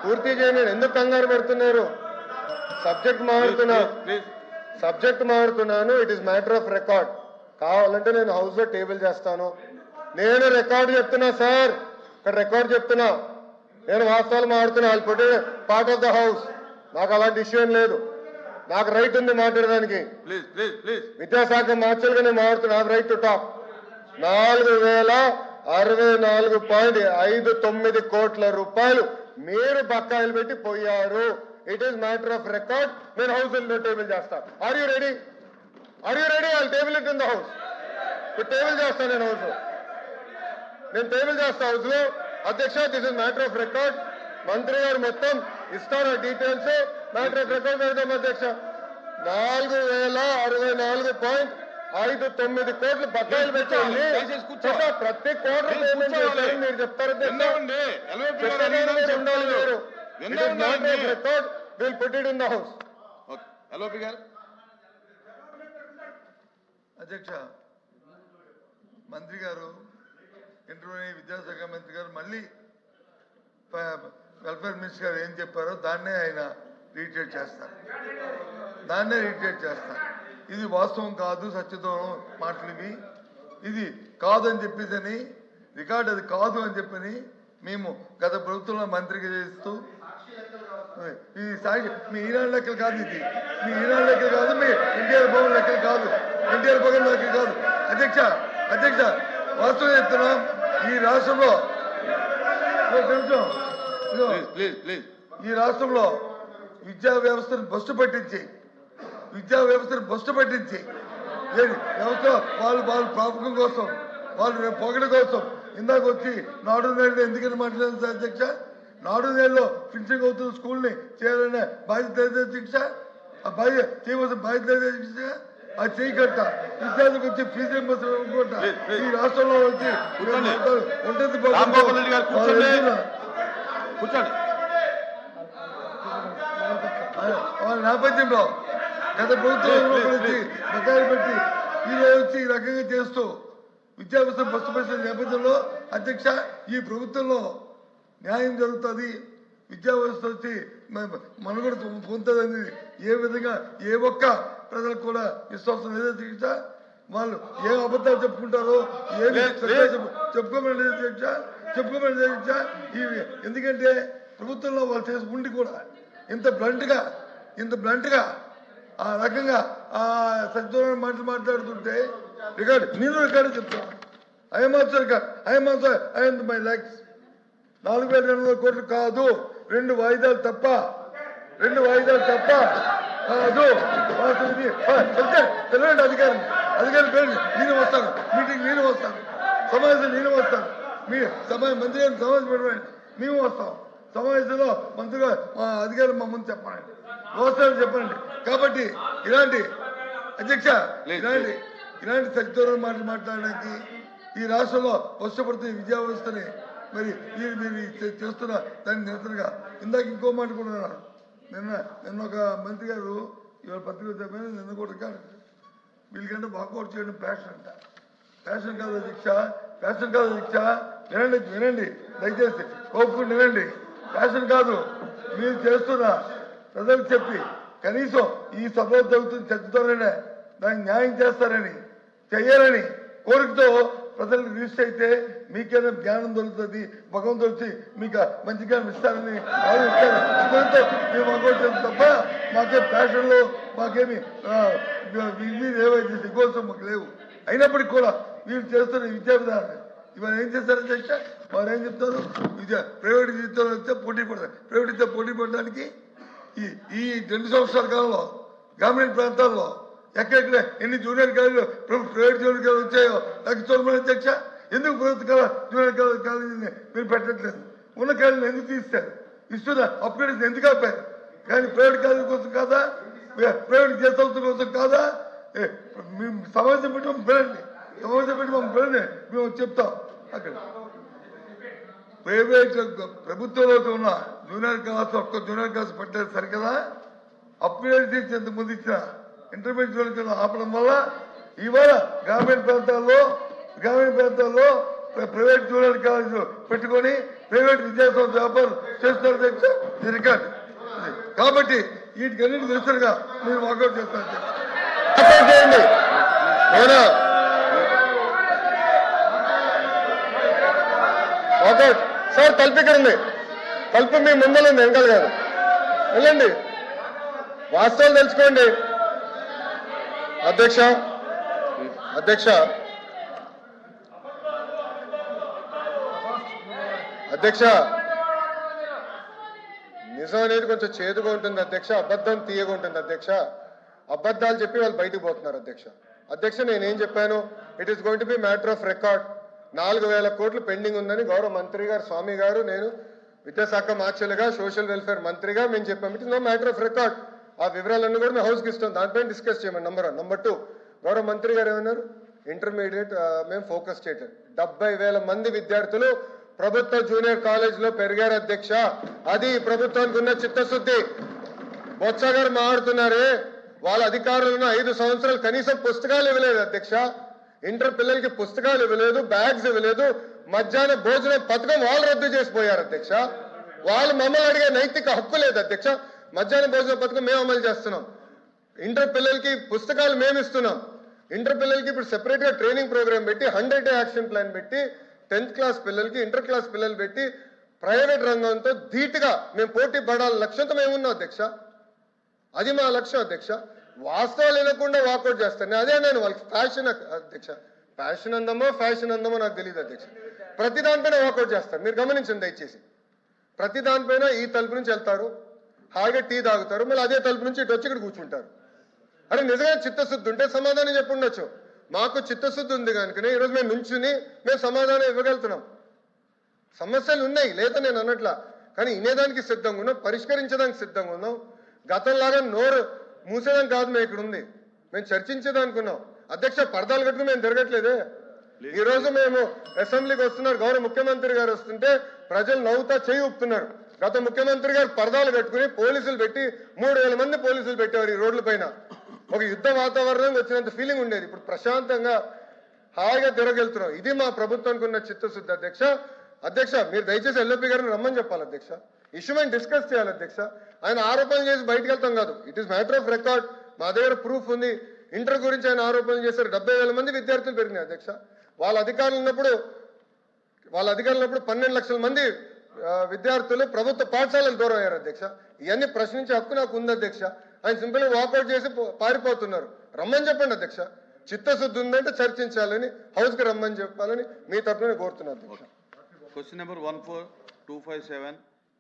పూర్తి చేయని ఎందుకు కంగారు పెడుతున్నారు? సబ్జెక్ట్ మారుతున్నాను. It is matter of record. కావాలంటే నేను హౌస్ లో టేబుల్ చేస్తాను. నేను రికార్డు చెప్తున్నా సార్, ఇక్కడ రికార్డు చెప్తున్నా. నేను వాస్తవాలు మారుతున్నా. I'll put it part of the house. నాకు అలాంటి ఇష్యూ ఏం లేదు. నాకు రైట్ ఉంది మాట్లాడడానికి. విద్యాశాఖ మార్చాలుగా నేను మాట్లాడుతున్నా. Right to talk. 4064.59 కోట్ల రూపాయలు మీరు బకాయిలు పెట్టి పోయారు. It is matter of record. నేను హౌస్ లో టేబుల్ చేస్తాను. Are you ready? I table it in the house. Table చేస్తాను నేను హౌస్ లో. నేను టేబుల్ చేస్తా హౌస్ లో. అధ్యక్ష, this is matter of record. మంత్రి గారు మొత్తం ఇస్తారు డీటెయిల్స్. మ్యాటర్ ఆఫ్ రికార్డ్ పెడతాం అధ్యక్ష. 4064.59 కోట్లు బకాయిలు పెట్టండి. ప్రతి కోట్ల పేమెంట్ చేస్తారని మీరు చెప్తారు. ఉండాలి మీరు. Record will put it in the house. అధ్యక్ష, మంత్రి గారు ఇంటర్వ్యూ విద్యాశాఖ మంత్రి గారు మళ్ళీ వెల్ఫేర్ మినిస్టర్ గారు ఏం చెప్పారో దాన్నే ఆయన రీట్రేట్ చేస్తారు. ఇది వాస్తవం కాదు, సత్యదూరం మాటలు ఇవి. ఇది కాదని చెప్పేసి రికార్డు అది కాదు అని చెప్పని మేము గత ప్రభుత్వంలో మంత్రిగా చేస్తూ ఇది సాగి మీ ఈనాడు లెక్కలు కాదు. ఇది మీ ఈనాడు లెక్కలు కాదు, మీ ఎన్టీఆర్ భవన్ లెక్కలు కాదు, ఎన్టీఆర్ భవన్ లెక్కలు కాదు. అధ్యక్ష వాస్తవం చెప్తున్నాం. ఈ రాష్ట్రంలో విద్యా వ్యవస్థను బస్టు పట్టించి వ్యవస్థ వాళ్ళు ప్రాపకం కోసం, వాళ్ళు పొగడ కోసం ఇందాక వచ్చి నాడు నేలలో ఎందుకని మాట్లాడారు సార్ అధ్యక్ష? నాడు నేలలో ఫినిషింగ్ అవుతున్న స్కూల్ని చేయాలనే బాధ్యత అధ్యక్ష. ఆ చేయవలసిన బాధ్యత అధ్యక్ష. అది చేయకట్ట విద్యార్థులకు వచ్చి ఫీజు రింబర్స్మెంట్ ఈ రాష్ట్రంలో వచ్చి ఉంటుంది. వాళ్ళ నేపథ్యంలో గత ప్రభుత్వంలో బకాయిలు పెట్టి ఈరోజు వచ్చి ఈ రకంగా చేస్తూ విద్యా వ్యవస్థ పస్తుపరిచిన నేపథ్యంలో అధ్యక్ష ఈ ప్రభుత్వంలో న్యాయం జరుగుతుంది, విద్యా వ్యవస్థ వచ్చి మనుగడ పొందుతుందని ఏ విధంగా ఏ ఒక్క ప్రజలకు కూడా విశ్వాసం లేదు అధ్యక్ష. వాళ్ళు ఏ అబద్ధాలు చెప్పుకుంటారో ఏమి చెప్పుకోమని అధ్యక్ష. ఎందుకంటే ప్రభుత్వంలో వాళ్ళు చేసి ఉండి కూడా ఇంత బ్లంట్గా ఆ రకంగా ఆ సత్యదూరం మాట్లాడుతుంటే రికార్డు చెప్తాను. ఐఎమ్ మై లైక్స్ 4,200 కోట్లు కాదు, 2 వాయిదాలు తప్ప కాదు. తెలియండి అధికారి పేరు నేను వస్తాను, మీటింగ్ నేను వస్తాను, సమావేశం నేను వస్తాను, మీ మంత్రి గారిని సమావేశం పెట్టండి, మేము వస్తాం. సమావేశంలో మంత్రిగా మా అధికారులు మా ముందు చెప్పండి, వ్యవస్థలు చెప్పండి. కాబట్టి ఇలాంటి అధ్యక్ష ఇలాంటి సత్యదూరం మాట్లాడడానికి ఈ రాష్ట్రంలో కష్టపడుతున్న విద్యా వ్యవస్థని మరి మీరు చేస్తున్న దాన్ని నిరసనగా ఇందాక ఇంకో మాట కూడా అన్నారు. నిన్న ఒక మంత్రి గారు ఇవాళ పత్రిక చెప్పారు, నిన్న కూడా వీళ్ళకంటే వాకౌట్ చేయడం ప్యాషన్ కాదు అధ్యక్ష. వినండి దయచేసి కోపుకుని వినండి. ప్యాషన్ కాదు, మీరు చేస్తున్న ప్రజలకు చెప్పి కనీసం ఈ సభలో జరుగుతున్న చర్చతోనే దానికి న్యాయం చేయాలని కోరికతో ప్రజలకు రిజిస్టర్ అయితే మీకేదో జ్ఞానం దొరుకుతుంది, భగవంతుడు వచ్చి మీకు మంచి జ్ఞానం ఇస్తారని ఆలోచిస్తారు. మేము అనుకోవచ్చు తప్ప మాకే ప్యాషన్లో మాకేమి ఏవైతే దిగోసం మాకు లేవు. అయినప్పటికీ కూడా వీళ్ళు చేస్తున్న విద్యా విధానం ఇవాళ ఏం చేస్తారని చెప్తే వారు ఏం చెప్తారు, ప్రైవేట్ విద్యలో వస్తే పోటీ పడతారు. ప్రైవేట్ విద్య పోటీ పడడానికి ఈ 2 సంవత్సరాల కాలంలో గ్రామీణ ప్రాంతాల్లో ఎక్కడెక్కడ ఎన్ని జూనియర్ కాలేజీలు ప్రైవేట్ జూనియర్ కాలేజీలు వచ్చాయో నాకు చూడమని అధ్యక్ష. ఎందుకు ప్రభుత్వ జూనియర్ కాలేజీని మీరు పెట్టట్లేదు? ఉన్న కాలేజీని ఎందుకు తీస్తారు? ఇస్తున్న అప్గ్రేడ్స్ ఎందుకు ఆపారు? కానీ ప్రైవేట్ కాలేజీ కోసం కాదా, ప్రైవేట్ విద్యా సంస్థల కోసం కాదా? సమావేశం పెట్టి మమ్మల్ని పిలండి, మేము చెప్తాం. అక్కడ ప్రైవేట్ ప్రభుత్వంలో ఉన్న జూనియర్ క్లాస్ ఒక్క జూనియర్ క్లాస్ పెట్టలేదు సరికదా? అప్గ్రేడ్ చేసి ఎంతమంది ఇచ్చిన ఇంటర్మీడియట్ జూనియర్ ఆపడం వల్ల ఇవాళ గ్రామీణ ప్రాంతాల్లో ప్రైవేట్ జూనియర్ కాలేజీలు పెట్టుకొని ప్రైవేట్ విద్యాసంస్థ వ్యాపారం చేస్తారు అధ్యక్ష. ఇది రికార్డు. కాబట్టి వీటికన్నిటి తెలుసుగా మీరు వాకౌట్ చేస్తారు అధ్యక్ష. చేయండి. అవునా ఓకే సార్, తలుపు ఇక్కడ ఉంది. తలుపు మీ ముందర ఉంది, వెనకాల కాదు. వెళ్ళండి, వాస్తవాలు తెలుసుకోండి. అధ్యక్ష అధ్యక్ష అధ్యక్ష నిజం అనేది కొంచెం చేదుగా ఉంటుంది అధ్యక్ష, అబద్ధం తీయగా ఉంటుంది అధ్యక్ష. అబద్ధాలు చెప్పి వాళ్ళు బయటకు పోతున్నారు అధ్యక్ష. అధ్యక్ష నేనేం చెప్పాను, it is going to be matter of record. 4,000 కోట్లు పెండింగ్ ఉందని గౌరవ మంత్రి గారు స్వామి గారు, నేను విద్యాశాఖ మార్చలుగా సోషల్ వెల్ఫేర్ మంత్రిగా మేము చెప్పాము. It is no matter of record. ఆ వివరాలన్నీ కూడా మేము హౌస్కి ఇస్తాం, దానిపైన డిస్కస్ చేయమని. నంబర్ 1. నంబర్ 2, గౌరవ మంత్రి గారు ఏమన్నారు, ఇంటర్మీడియట్ మేము ఫోకస్ చేయటం. 70,000 మంది విద్యార్థులు ప్రభుత్వ జూనియర్ కాలేజీలో పెరిగారు అధ్యక్ష. అది ప్రభుత్వానికి ఉన్న చిత్తశుద్ధి. బొత్స గారు మాట్లాడుతున్నారే, వాళ్ళ అధికారులను 5 సంవత్సరాలు కనీసం పుస్తకాలు ఇవ్వలేదు అధ్యక్ష. ఇంటర్ పిల్లలకి పుస్తకాలు ఇవ్వలేదు, బ్యాగ్స్ ఇవ్వలేదు, మధ్యాహ్న భోజనం పథకం వాళ్ళు రద్దు చేసిపోయారు అధ్యక్ష. వాళ్ళు మమ్మల్ని అడిగే నైతిక హక్కు లేదు అధ్యక్ష. మధ్యాహ్న భోజన పథకం మేము అమలు చేస్తున్నాం. ఇంటర్ పిల్లలకి పుస్తకాలు మేము ఇస్తున్నాం. ఇంటర్ పిల్లలకి ఇప్పుడు సెపరేట్ గా ట్రైనింగ్ ప్రోగ్రామ్ పెట్టి 100-day యాక్షన్ ప్లాన్ పెట్టి 10th క్లాస్ పిల్లలకి, ఇంటర్ క్లాస్ పిల్లలు పెట్టి ప్రైవేట్ రంగంతో ధీటుగా మేము పోటీ పడాలి లక్ష్యంతో మేము ఉన్నాం అధ్యక్ష. అది మా లక్ష్యం అధ్యక్ష. వాస్తవాలు వినకుండా వాకౌట్ చేస్తాను. అదే నేను వాళ్ళకి ఫ్యాషన్ అధ్యక్ష, ఫ్యాషన్ అందమో ఫ్యాషన్ అందమో నాకు తెలియదు అధ్యక్ష. ప్రతి దానిపైన వాకౌట్ చేస్తారు. మీరు గమనించండి దయచేసి. ప్రతి దానిపైన ఈ తలుపు నుంచి వెళ్తారు, హాయిగా టీ తాగుతారు, మళ్ళీ అదే తలుపు నుంచి ఇటు వచ్చి ఇక్కడ కూర్చుంటారు. అరే నిజంగా చిత్తశుద్ధి ఉంటే సమాధానం చెప్పుండొచ్చు. మాకు చిత్తశుద్ధి ఉంది కనుకనే ఈరోజు మేము నుంచుని మేము సమాధానం ఇవ్వగలుగుతున్నాం. సమస్యలు ఉన్నాయి లేదా నేను అన్నట్లా, కానీ వినేదానికి సిద్ధంగా ఉన్నాం, పరిష్కరించడానికి సిద్ధంగా ఉన్నాం. గతంలాగా నోరు మూసేదానికి కాదు మేము ఇక్కడ ఉంది, మేము చర్చించేదానికి ఉన్నాం అధ్యక్ష. పరదాలు కట్టుకుని మేము తిరగట్లేదే. ఈ రోజు మేము అసెంబ్లీకి వస్తున్నారు, గౌరవ ముఖ్యమంత్రి గారు వస్తుంటే ప్రజలు నవ్వుతా చేయి ఊపుతున్నారు. గత ముఖ్యమంత్రి గారు పరదాలు కట్టుకుని పోలీసులు పెట్టి 3,000 మంది పోలీసులు పెట్టేవారు ఈ రోడ్ల పైన. ఒక యుద్ధ వాతావరణం వచ్చినంత ఫీలింగ్ ఉండేది. ఇప్పుడు ప్రశాంతంగా హాయిగా తిరగెళ్తున్నాం. ఇది మా ప్రభుత్వానికి ఉన్న చిత్తశుద్ధి అధ్యక్ష. అధ్యక్ష మీరు దయచేసి ఎల్ఓపి గారిని రమ్మని చెప్పాలి అధ్యక్ష. ఇష్యూ మేము డిస్కస్ చేయాలి అధ్యక్ష. ఆయన ఆరోపణలు చేసి బయటకు వెళ్తాం కాదు. It is matter of record. మా దగ్గర ప్రూఫ్ ఉంది. ఇంటర్ గురించి ఆయన ఆరోపణలు చేశారు. 70,000 మంది విద్యార్థులు పెరిగినాయి అధ్యక్ష. వాళ్ళ అధికారులు ఉన్నప్పుడు 12 లక్షల మంది విద్యార్థులు ప్రభుత్వ పాఠశాలలు దూరం అయ్యారు అధ్యక్ష. ఇవన్నీ ప్రశ్నించే హక్కు నాకు ఉంది అధ్యక్ష. ఆయన సింపుల్ గా వాకౌట్ చేసి పారిపోతున్నారు. రమ్మని చెప్పండి అధ్యక్ష. చిత్తశుద్ధి ఉందంటే చర్చించాలని, హౌస్ కి రమ్మని చెప్పాలని మీ తరఫున కోరుతున్నాను అధ్యక్ష. Question number 14257.